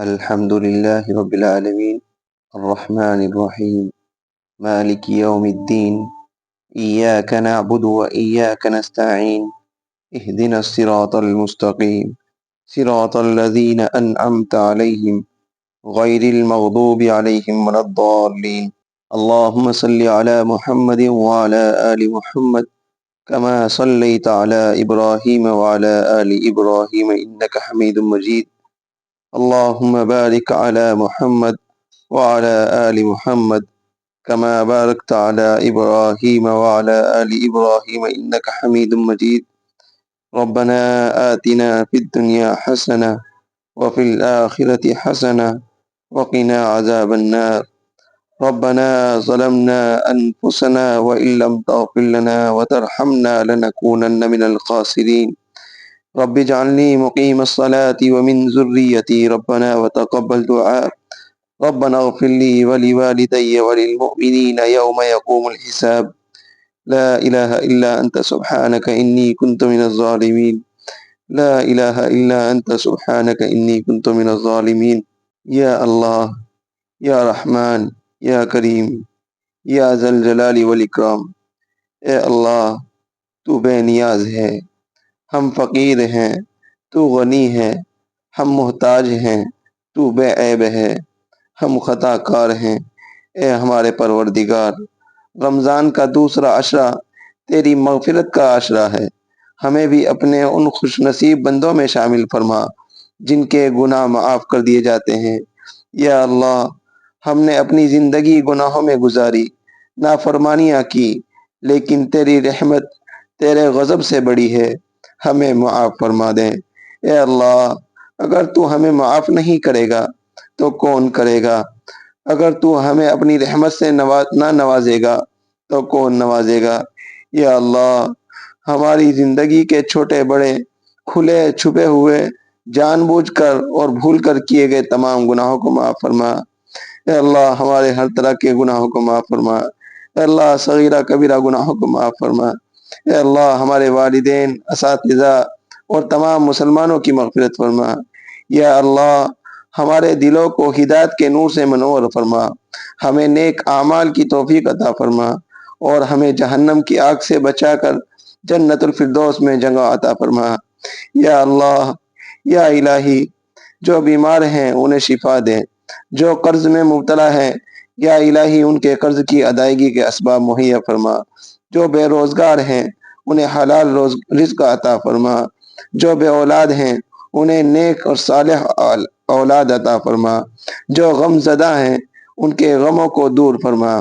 الحمد لله رب العالمين الرحمن الرحيم مالك يوم الدين إياك نعبد وإياك نستعين اهدنا الصراط المستقيم صراط الذين أنعمت عليهم غير المغضوب عليهم ولا الضالين اللهم صل على محمد وعلى آل محمد كما صليت على إبراهيم وعلى آل إبراهيم إنك حميد مجيد اللهم بارك على محمد وعلى آل محمد كما باركت على إبراهيم وعلى آل إبراهيم إنك حميد مجيد ربنا آتنا في الدنيا حسنة وفي الآخرة حسنة وقنا عذاب النار ربنا ظلمنا أنفسنا وإن لم تغفر لنا وترحمنا لنكونن من الخاسرين رب اجعلني مقيم الصلاة ومن ذريتي ربنا وتقبل دعاء ربنا اغفر لي ولوالدي وللمؤمنين يوم يقوم الحساب لا إله إلا أنت سبحانك إني كنت من الظالمين لا إله إلا أنت سبحانك إني كنت من الظالمين يا الله يا رحمن يا کریم یا ذا الجلال والاکرام اے اللہ تو بے نیاز ہے، ہم فقیر ہیں، تو غنی ہے، ہم محتاج ہیں، تو بے عیب ہے، ہم خطا کار ہیں، اے ہمارے پروردگار رمضان کا دوسرا عشرہ تیری مغفرت کا عشرہ ہے، ہمیں بھی اپنے ان خوش نصیب بندوں میں شامل فرما جن کے گناہ معاف کر دیے جاتے ہیں۔ یا اللہ ہم نے اپنی زندگی گناہوں میں گزاری، نافرمانیاں کی، لیکن تیری رحمت تیرے غضب سے بڑی ہے، ہمیں معاف فرما دیں۔ اے اللہ اگر تو ہمیں معاف نہیں کرے گا تو کون کرے گا؟ اگر تو ہمیں اپنی رحمت سے نہ نوازے گا تو کون نوازے گا؟ یا اللہ ہماری زندگی کے چھوٹے بڑے، کھلے چھپے ہوئے، جان بوجھ کر اور بھول کر کیے گئے تمام گناہوں کو معاف فرما۔ اے اللہ ہمارے ہر طرح کے گناہوں کو معاف فرما۔ اے اللہ صغیرہ کبیرہ گناہوں کو معاف فرما۔ اے اللہ ہمارے والدین، اساتذہ اور تمام مسلمانوں کی مغفرت فرما۔ یا اللہ ہمارے دلوں کو ہدایت کے نور سے منور فرما، ہمیں نیک اعمال کی توفیق عطا فرما اور ہمیں جہنم کی آگ سے بچا کر جنت الفردوس میں جگہ عطا فرما۔ یا اللہ یا الہی جو بیمار ہیں انہیں شفا دے، جو قرض میں مبتلا ہیں یا الہی ان کے قرض کی ادائیگی کے اسباب مہیا فرما، جو بے روزگار ہیں انہیں حلال رزق عطا فرما، جو بے اولاد ہیں انہیں نیک اور صالح اولاد عطا فرما، جو غم زدہ ہیں ان کے غموں کو دور فرما۔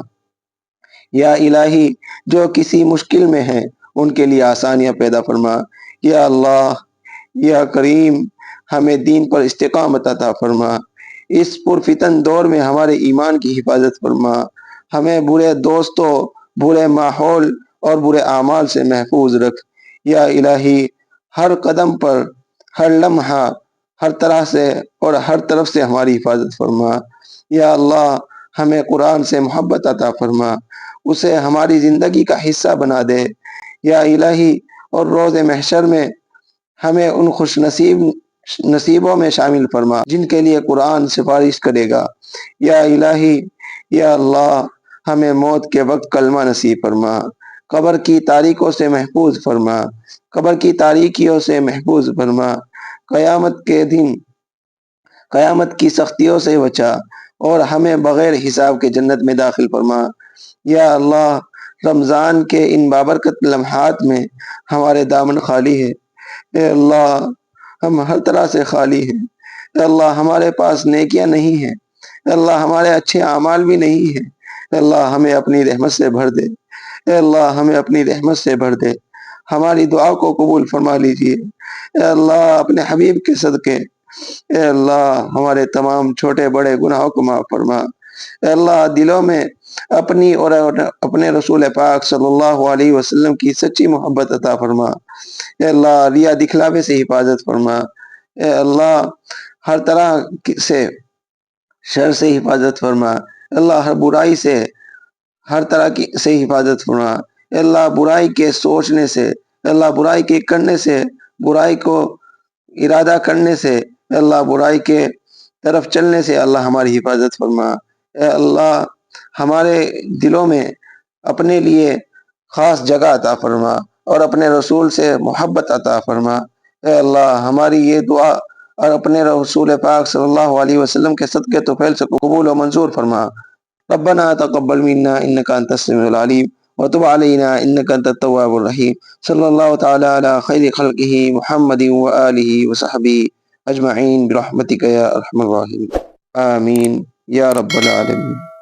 یا الہی جو کسی مشکل میں ہیں ان کے لیے آسانیاں پیدا فرما۔ یا اللہ یا کریم ہمیں دین پر استقامت عطا فرما، اس پرفتن دور میں ہمارے ایمان کی حفاظت فرما، ہمیں برے دوستوں، برے ماحول اور برے اعمال سے محفوظ رکھ۔ یا الہی ہر قدم پر، ہر لمحہ، ہر طرح سے اور ہر طرف سے ہماری حفاظت فرما۔ یا اللہ ہمیں قرآن سے محبت عطا فرما، اسے ہماری زندگی کا حصہ بنا دے۔ یا الہی اور روز محشر میں ہمیں ان خوش نصیبوں میں شامل فرما جن کے لیے قرآن سفارش کرے گا۔ یا الہی یا اللہ ہمیں موت کے وقت کلمہ نصیب فرما، قبر کی تاریکیوں سے محفوظ فرما، قبر کی تاریکیوں سے محفوظ فرما، قیامت کے دن قیامت کی سختیوں سے بچا اور ہمیں بغیر حساب کے جنت میں داخل فرما۔ یا اللہ رمضان کے ان بابرکت لمحات میں ہمارے دامن خالی ہے، اے اللہ ہم ہر طرح سے خالی ہیں، اے اللہ ہمارے پاس نیکیاں نہیں ہیں، اے اللہ ہمارے اچھے اعمال بھی نہیں ہیں، اے اللہ ہمیں اپنی رحمت سے بھر دے، اے اللہ ہمیں اپنی رحمت سے بھر دے، ہماری دعا کو قبول فرما لیجیے۔ اے اللہ اپنے حبیب کے صدقے اے اللہ ہمارے تمام چھوٹے بڑے گناہوں کو معاف فرما۔ اے اللہ دلوں میں اپنی اور اپنے رسول پاک صلی اللہ علیہ وسلم کی سچی محبت عطا فرما۔ اے اللہ ریا دکھلاوے سے حفاظت فرما۔ اے اللہ ہر طرح سے شر سے حفاظت فرما۔ اے اللہ ہر برائی سے، ہر طرح سے حفاظت فرما۔ اے اللہ برائی کے سوچنے سے، اے اللہ برائی کے کرنے سے، برائی کو ارادہ کرنے سے، اے اللہ برائی کے طرف چلنے سے اللہ ہماری حفاظت فرما۔ اے اللہ ہمارے دلوں میں اپنے لیے خاص جگہ عطا فرما اور اپنے رسول سے محبت عطا فرما۔ اے اللہ ہماری یہ دعا اور اپنے رسول پاک صلی اللہ علیہ وسلم کے صدقے طفیل سے قبول و منظور فرما۔ ربنا تقبل منا انك انت السميع العليم وتب علينا انك انت التواب الرحيم صلى الله تعالى على خير خلقه محمد وآله وصحبه اجمعين برحمتك يا ارحم الراحمين آمين يا رب العالمين۔